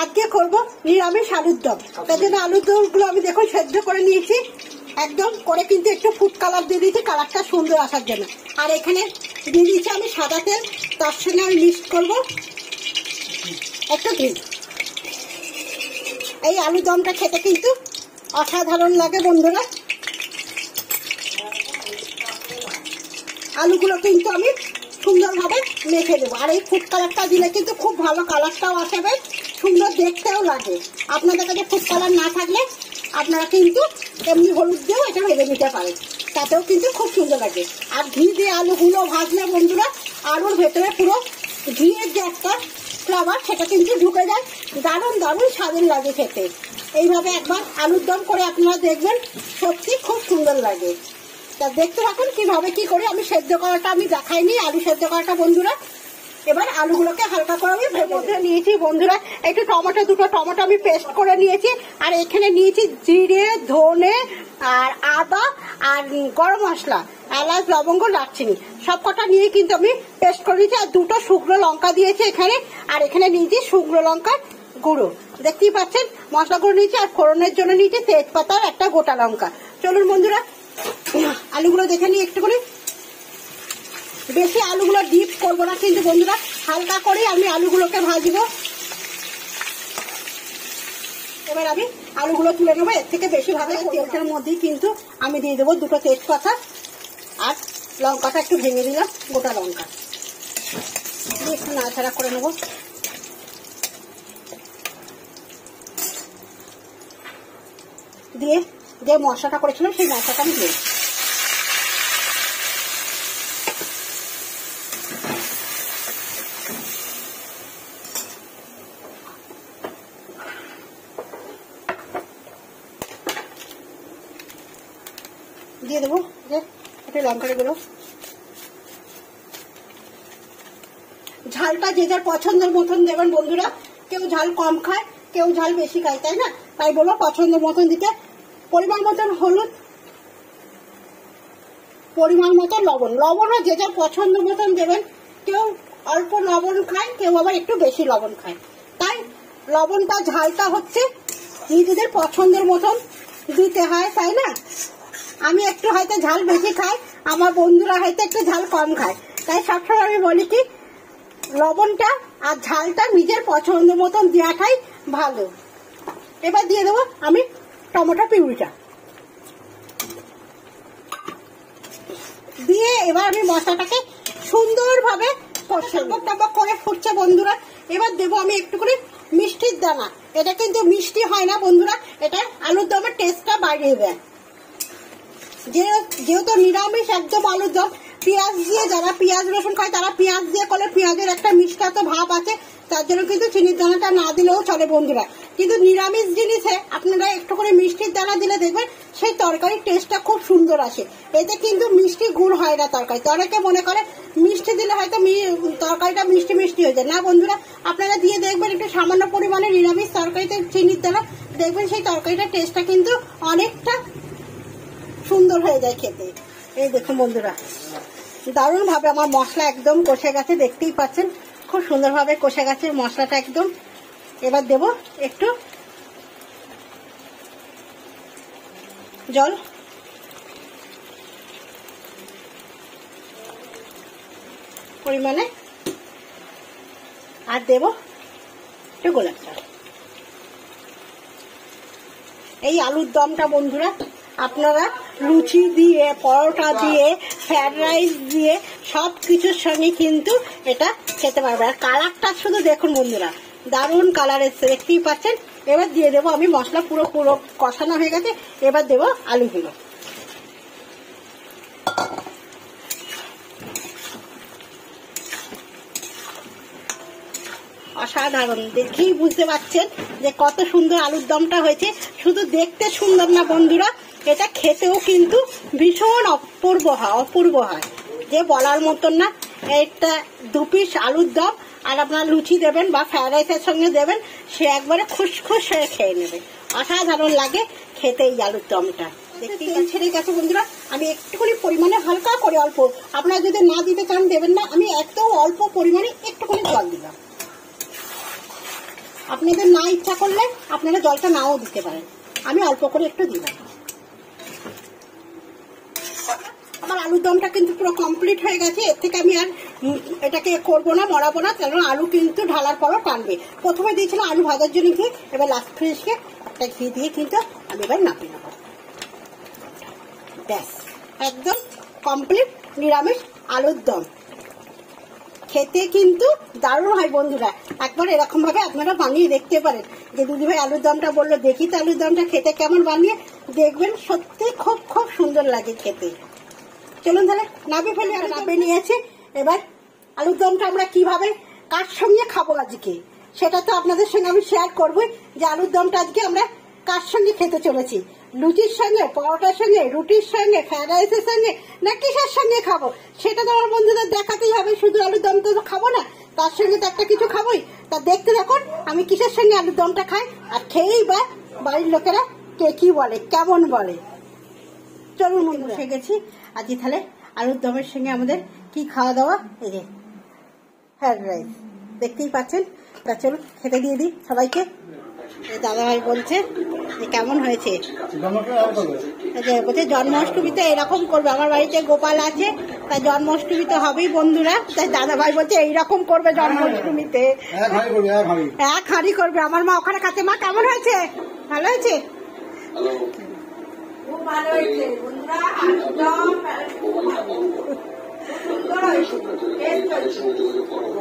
আজকে করব নিরামিষ আলুর দম। তার জন্য আলুর দমগুলো আমি দেখো সেদ্ধ করে নিয়েছি একদম করে, কিন্তু একটু ফুড কালার দিয়ে দিয়েছি কালারটা সুন্দর আসার জন্য। আর এখানে দিয়ে দিয়েছি আমি সাদা তেল, তার সঙ্গে আমি মিক্স করবো একটু ঘি। এই আলুর দমটা খেতে কিন্তু অসাধারণ লাগে বন্ধুরা। আলুগুলো কিন্তু আমি সুন্দরভাবে মেখে দেবো। আর এই ফুড কালারটা দিলে কিন্তু খুব ভালো কালারটাও আসবে, সুন্দর দেখতেও লাগে। আপনাদের কাছে ফুড কালার না থাকলে আপনারা কিন্তু এমনি হলুদ দিয়েও এটা ভেজে নিতে পারেন, তাতেও কিন্তু খুব সুন্দর লাগে। আর ঘি দিয়ে আলুগুলো ভাজলে বন্ধুরা আলুর ভেতরে পুরো ঘিয়ের যে একটা ফ্লেভার সেটা কিন্তু ঢুকে যায়, দারুণ দারুণ স্বাদের লাগে খেতে। এইভাবে একবার আলুর দম করে আপনারা দেখবেন, সত্যি খুব সুন্দর লাগে। তা দেখতে থাকুন কিভাবে কি করি। আমি সেদ্ধ করাটা আমি দেখাইনি, আলু সেদ্ধ করাটা বন্ধুরা। এবার আলুগুলোকে হালকা করে আমি ভেজে নিয়েছি বন্ধুরা। একটু টমেটো, দুটো টমেটো আমি পেস্ট করে নিয়েছি। আর এখানে নিয়েছি জিরে, ধনে আর আদা আর গরম মশলা, এলাচ, লবঙ্গ, দারচিনি সব কটা নিয়ে কিন্তু আমি পেস্ট করে নিয়েছি। আর দুটো শুকনো লঙ্কা দিয়েছি এখানে। আর এখানে নিয়েছি শুকনো লঙ্কার গুঁড়ো, দেখতেই পাচ্ছেন মশলা গুঁড়ো নিয়েছি। আর ফোড়নের জন্য নিয়েছি তেজপাতা আর একটা গোটা লঙ্কা। চলুন বন্ধুরা আলুগুলো দেখে নিই একটু করে। বেশি আলুগুলো ডিপ করবো না কিন্তু বন্ধুরা, হালকা করে আমি আলুগুলোকে ভাজবো। এবার আমি আলুগুলো তুলে নেবো, এর থেকে বেশি ভাবে। তেলটার মধ্যেই কিন্তু আমি দিয়ে দেবো দুটো তেজপাতা আর লঙ্কাটা একটু ভেঙে দিলাম, গোটা লঙ্কা দিয়ে একটু নাড়াচাড়া করে নেবো। দিয়ে যে মশলাটা করেছিলাম সেই মশলাটা আমি দিয়ে দিয়ে দেবো যে একটু লঙ্কার গুঁড়ো। ঝালটা যে যার পছন্দের মতন দেবেন বন্ধুরা, কেউ ঝাল কম খায়, কেউ ঝাল বেশি খায়, তাই না? তাই বলো পছন্দের মতন দিতে। পরিমাণ মতন হলুদ, পরিমাণ মতন লবণ, লবণও যে যার পছন্দের মতন দেবেন। কেউ অল্প লবণ খায়, কেউ আবার একটু বেশি লবণ খায়। তাই লবণটা ঝালটা হচ্ছে নিজেদের পছন্দের মতন দিতে হয়, তাই না? আমি একটু হয়তো ঝাল বেশি খাই, আমার বন্ধুরা হয়তো একটু ঝাল কম খায়। তাই সবসময় আমি বলি কি লবণটা আর ঝালটা নিজের পছন্দ মতন দেওয়াটাই ভালো। এবার দিয়ে দেবো আমি টমেটো পিউরিটা দিয়ে এবার আমি মশলাটাকে সুন্দরভাবে টকটক করে ফুটছে বন্ধুরা। এবার দেবো আমি একটু করে মিষ্টির দানা। এটা কিন্তু মিষ্টি হয় না বন্ধুরা, এটা আলুর দমের টেস্টটা বাড়িয়ে দেয়। যেহেতু নিরামিষ একদম আলুর দম, পেঁয়াজ দিয়ে যারা পেঁয়াজ রসুন খায় তারা পেঁয়াজ দিয়ে করলে পেঁয়াজের একটা মিষ্টাত ভাব আছে, তার জন্য কিন্তু চিনির দানাটা না দিলেও চলে বন্ধুরা। কিন্তু নিরামিষ জিনিসে আপনারা একটু করে মিষ্টির দানা দিলে দেখবেন সেই তরকারির টেস্টটা খুব সুন্দর আসে। এতে কিন্তু মিষ্টি গুড় হয় না তরকারি। অনেকে মনে করে মিষ্টি দিলে হয়তো তরকারিটা মিষ্টি মিষ্টি হয়ে যায় না বন্ধুরা। আপনারা দিয়ে দেখবেন একটু সামান্য পরিমাণে নিরামিষ তরকারিতে চিনির দানা, দেখবেন সেই তরকারিটার টেস্টটা কিন্তু অনেকটা সুন্দর হয়ে যায় খেতে। এই দেখুন বন্ধুরা দারুণ ভাবে আমার মশলা একদম কষে গেছে, দেখতেই পাচ্ছেন খুব সুন্দরভাবে কষে গেছে মশলাটা একদম। এবার দেব একটু জল, পরিমাণে, আর দেব একটু গোলাপ জল। এই আলুর দমটা বন্ধুরা আপনারা লুচি দিয়ে, পরোটা দিয়ে, ফ্রাইড রাইস দিয়ে সব কিছুর সঙ্গে কিন্তু এটা খেতে পারবে। আর কালারটা শুধু দেখুন বন্ধুরা, দারুণ কালার এসছে, দেখতেই পাচ্ছেন। এবার দিয়ে দেবো আমি মশলা পুরো কষানো হয়ে গেছে। এবার দেবো আলুগুলো। অসাধারণ, দেখেই বুঝতে পারছেন যে কত সুন্দর আলুর দমটা হয়েছে। শুধু দেখতে সুন্দর না বন্ধুরা, এটা খেতেও কিন্তু ভীষণ অপূর্ব হয়, যে বলার মতন না। একটা 2 পিস আলুর দম আর আপনার লুচি দেবেন বা ফ্রাইড রাইসের সঙ্গে দেবেন, সে একবারে খুশখুশ হয়ে খেয়ে নেবে। অসাধারণ লাগে খেতে এই আলুর দমটা। তেল ছেড়ে গেছে বন্ধুরা, আমি একটুখানি পরিমাণে হালকা করে অল্প, আপনারা যদি না দিতে চান দেবেন না, আমি এত অল্প পরিমাণে একটুখানি জল দিলাম। আপনাদের না ইচ্ছা করলে আপনারা জলটা নাও দিতে পারেন, আমি অল্প করে একটু দিলাম। আমার আলুর দমটা কিন্তু পুরো কমপ্লিট হয়ে গেছে। এর থেকে আমি আর এটাকে করবো না, মরাবো না, কারণ আলু কিন্তু ঢালার পরও টানবে। প্রথমে দিয়েছিলাম আলু ভাজার জন্য ঘি, এবার লাস্ট ফ্রেশকে একটা ঘি দিয়ে কিন্তু আমি এবার নাপিয়ে নেবো। ব্যাস, একদম কমপ্লিট নিরামিষ আলুর দম। খেতে কিন্তু দারুণ হয় বন্ধুরা, একবার এরকম ভাবে আপনারা বানিয়ে দেখতে পারেন। যে দিদিভাই আলুর দমটা বললো, দেখি তো আলুর দমটা খেতে কেমন, বানিয়ে দেখবেন, সত্যি খুব খুব সুন্দর লাগে খেতে। চলুন তাহলে নাবে ফেলে, নাবে নিয়েছি। এবার আলুর দমটা আমরা কিভাবে কার সঙ্গে খাবো আজকে, সেটা তো আপনাদের সঙ্গে আমি শেয়ার করবো। যে আলুর দমটা আজকে আমরা কার সঙ্গে খেতে চলেছি, লুচির সঙ্গে, পরোটার সঙ্গে, রুটির সঙ্গে, ফ্রাইড রাইসের সঙ্গে, না কিসের সঙ্গে খাবো, সেটা তো আমার বন্ধুদের দেখাতেই হবে। শুধু আলুর দম তো খাবো না, তার সঙ্গে তো একটা কিছু খাবোই। তা দেখতে দেখুন আমি কিসের সঙ্গে আলুর দমটা খাই, আর খেয়েই বা বাড়ির লোকেরা কে কি বলে, কেমন বলে। চলুন বন্ধুরা, এসে গেছি আজকে। তাহলে আলুর দমের সঙ্গে আমাদের কি খাওয়া দাওয়া, এই যে ফ্রাইড রাইস দেখতেই পাচ্ছেন। তা চলুন খেতে দিয়ে দিই সবাইকে। দাদাভাই বলছে যে কেমন হয়েছে, বলছে জন্মাষ্টমীতে এরকম করবে। আমার বাড়িতে গোপাল আছে, তাই জন্মাষ্টমীতে হবেই বন্ধুরা। তাই দাদাভাই বলছে এইরকম করবে জন্মাষ্টমীতে, এক হাঁড়ি করবে। আমার মা ওখানে খাচ্ছে। মা কেমন হয়েছে, ভালো হয়েছে? খুব ভালো হয়েছে বন্ধুরা, একদম সুন্দর হয়েছে।